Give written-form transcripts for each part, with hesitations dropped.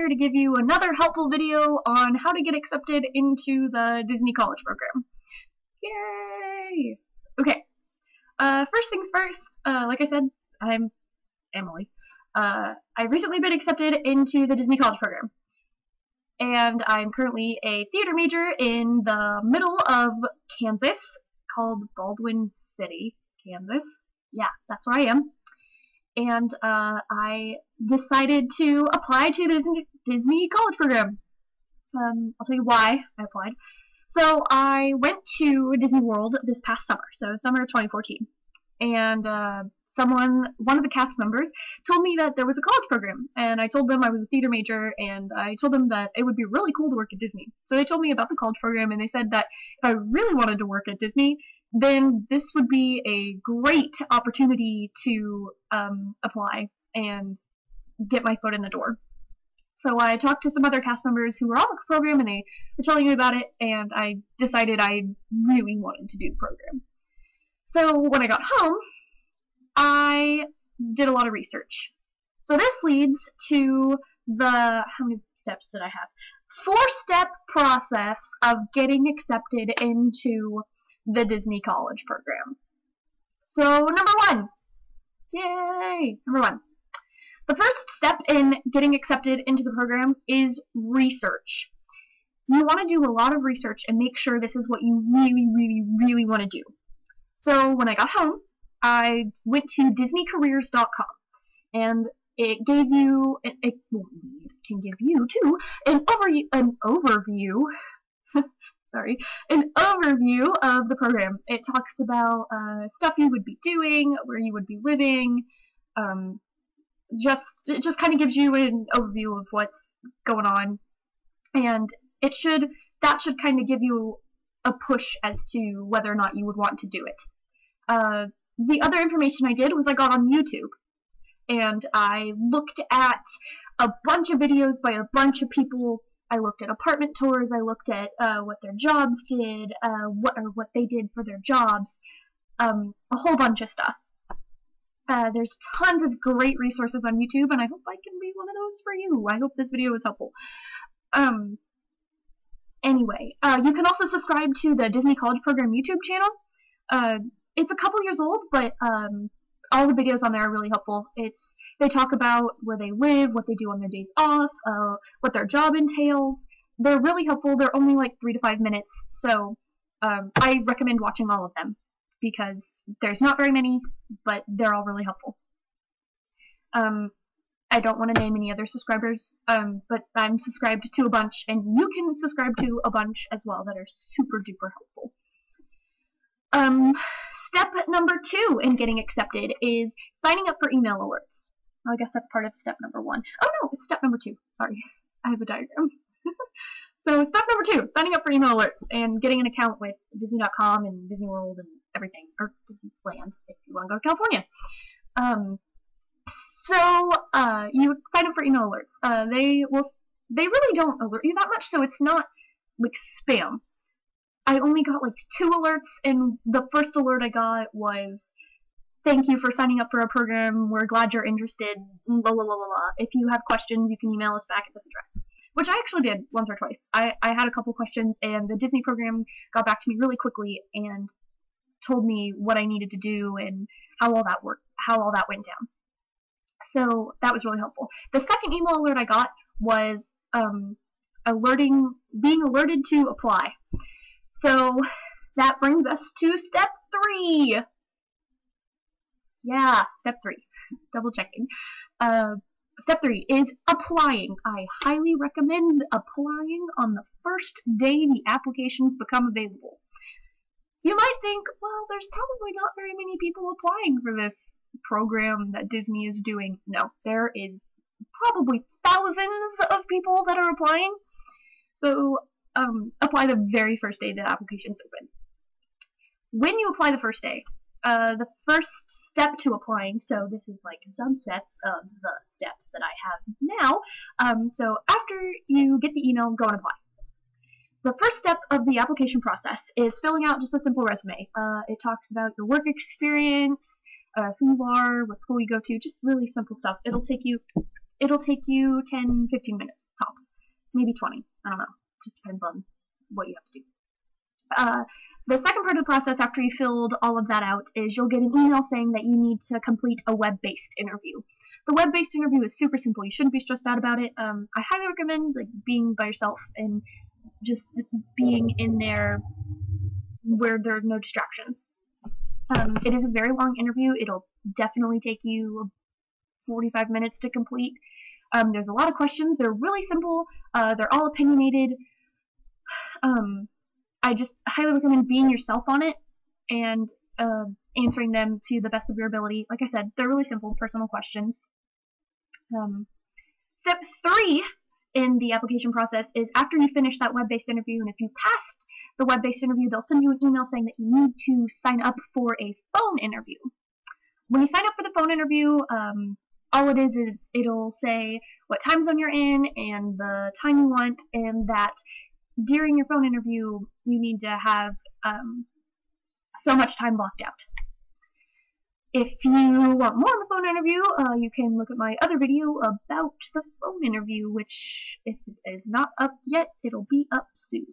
here to give you another helpful video on how to get accepted into the Disney College program. Yay! Okay, first things first, like I said, I'm Emily. I've recently been accepted into the Disney College program, and I'm currently a theater major in the middle of Kansas, called Baldwin City, Kansas. Yeah, that's where I am. And I decided to apply to the Disney College program. I'll tell you why I applied. So I went to Disney World this past summer, so summer of 2014. And one of the cast members told me that there was a college program, and I told them I was a theater major, and I told them that it would be really cool to work at Disney. So they told me about the college program, and they said that if I really wanted to work at Disney, then this would be a great opportunity to apply and get my foot in the door. So I talked to some other cast members who were on the program, and they were telling me about it, and I decided I really wanted to do the program. So when I got home, I did a lot of research. So this leads to how many steps did I have? 4-step process of getting accepted into the Disney College program. So number 1. Yay! Number 1. The first step in getting accepted into the program is research. You want to do a lot of research and make sure this is what you really want to do. So when I got home, I went to DisneyCareers.com, and it gave you, it can give you too, an overview sorry, an overview of the program. It talks about stuff you would be doing, where you would be living, it just kind of gives you an overview of what's going on, and that should kind of give you a push as to whether or not you would want to do it. The other information I did was I got on YouTube, and I looked at a bunch of videos by a bunch of people. I looked at apartment tours, I looked at what their jobs did, what they did for their jobs, a whole bunch of stuff. There's tons of great resources on YouTube, and I hope I can be one of those for you. I hope this video was helpful. Anyway, you can also subscribe to the Disney College Program YouTube channel. It's a couple years old, but all the videos on there are really helpful. They talk about where they live, what they do on their days off, what their job entails. They're really helpful. They're only like 3 to 5 minutes, so I recommend watching all of them because there's not very many, but they're all really helpful. I don't want to name any other subscribers, but I'm subscribed to a bunch, and you can subscribe to a bunch as well that are super duper helpful. Step number 2 in getting accepted is signing up for email alerts. Well, I guess that's part of step number 1. Oh no, it's step number 2. Sorry, I have a diagram. So step number 2, signing up for email alerts and getting an account with Disney.com and Disney World and everything, or Disneyland if you want to go to California. You sign up for email alerts. They really don't alert you that much, so it's not like spam. I only got like 2 alerts, and the first alert I got was, "Thank you for signing up for our program. We're glad you're interested. Blah, blah, blah, blah, blah. If you have questions, you can email us back at this address." Which I actually did once or twice. I had a couple questions, and the Disney program got back to me really quickly and told me what I needed to do and how all that worked, how all that went down. So that was really helpful. The second email alert I got was being alerted to apply. So that brings us to step 3. Yeah, step 3. Double checking. Step 3 is applying. I highly recommend applying on the first day the applications become available. You might think, well, there's probably not very many people applying for this program that Disney is doing. No, there is probably thousands of people that are applying. So apply the very first day the application's open. When you apply the first day, the first step to applying, so this is like subsets of the steps that I have now, so after you get the email, go and apply. The first step of the application process is filling out just a simple resume. It talks about your work experience, who you are, what school you go to, just really simple stuff. It'll take you it'll take you 10, 15 minutes tops, maybe 20. I don't know. Just depends on what you have to do. The second part of the process after you filled all of that out is you'll get an email saying that you need to complete a web-based interview. The web-based interview is super simple. You shouldn't be stressed out about it. I highly recommend like being by yourself and just being in there where there are no distractions. It is a very long interview. It'll definitely take you 45 minutes to complete. There's a lot of questions. They're really simple. They're all opinionated. I just highly recommend being yourself on it and answering them to the best of your ability. Like I said, they're really simple, personal questions. Step 3 in the application process is after you finish that web-based interview, and if you passed the web-based interview, they'll send you an email saying that you need to sign up for a phone interview. When you sign up for the phone interview, all it is it'll say what time zone you're in and the time you want, and that during your phone interview you need to have so much time blocked out. If you want more on the phone interview, you can look at my other video about the phone interview, which, if it is not up yet, it'll be up soon,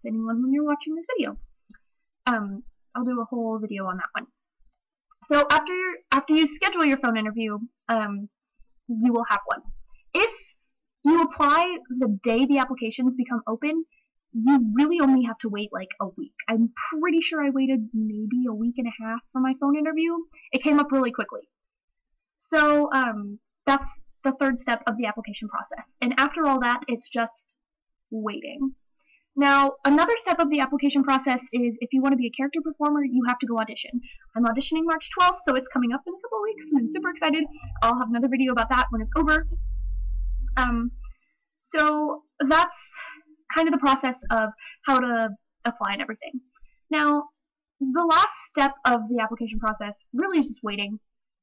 depending on when you're watching this video. I'll do a whole video on that one. So after you schedule your phone interview, you will have one. If you apply the day the applications become open, you really only have to wait like a week. I'm pretty sure I waited maybe a week and a half for my phone interview. It came up really quickly. So that's the third step of the application process. And after all that, it's just waiting. Now, another step of the application process is if you want to be a character performer, you have to go audition. I'm auditioning March 12th, so it's coming up in a couple of weeks, and I'm super excited. I'll have another video about that when it's over. So that's kind of the process of how to apply and everything. Now, the last step of the application process really is just waiting.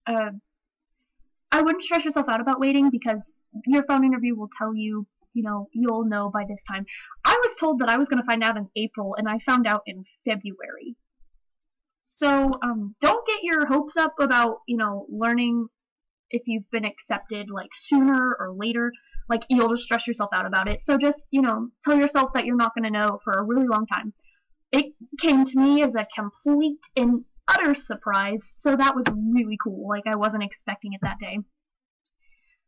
I wouldn't stress yourself out about waiting because your phone interview will tell you, you'll know by this time. I was told that I was going to find out in April, and I found out in February. So don't get your hopes up about, learning if you've been accepted like sooner or later. Like, you'll just stress yourself out about it. So just, tell yourself that you're not going to know for a really long time. It came to me as a complete and utter surprise, so that was really cool. Like, I wasn't expecting it that day.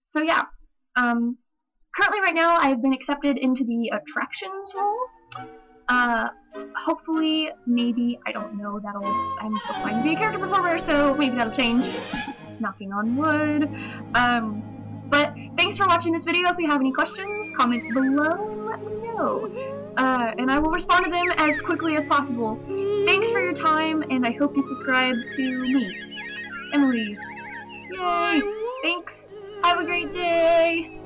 So yeah, currently right now I've been accepted into the attractions role. Hopefully, maybe, I don't know, I'm applying to be a character performer, so maybe that'll change. Knocking on wood. But thanks for watching this video. If you have any questions, comment below and let me know. And I will respond to them as quickly as possible. Thanks for your time, and I hope you subscribe to me, Emily. Yay! Thanks! Have a great day!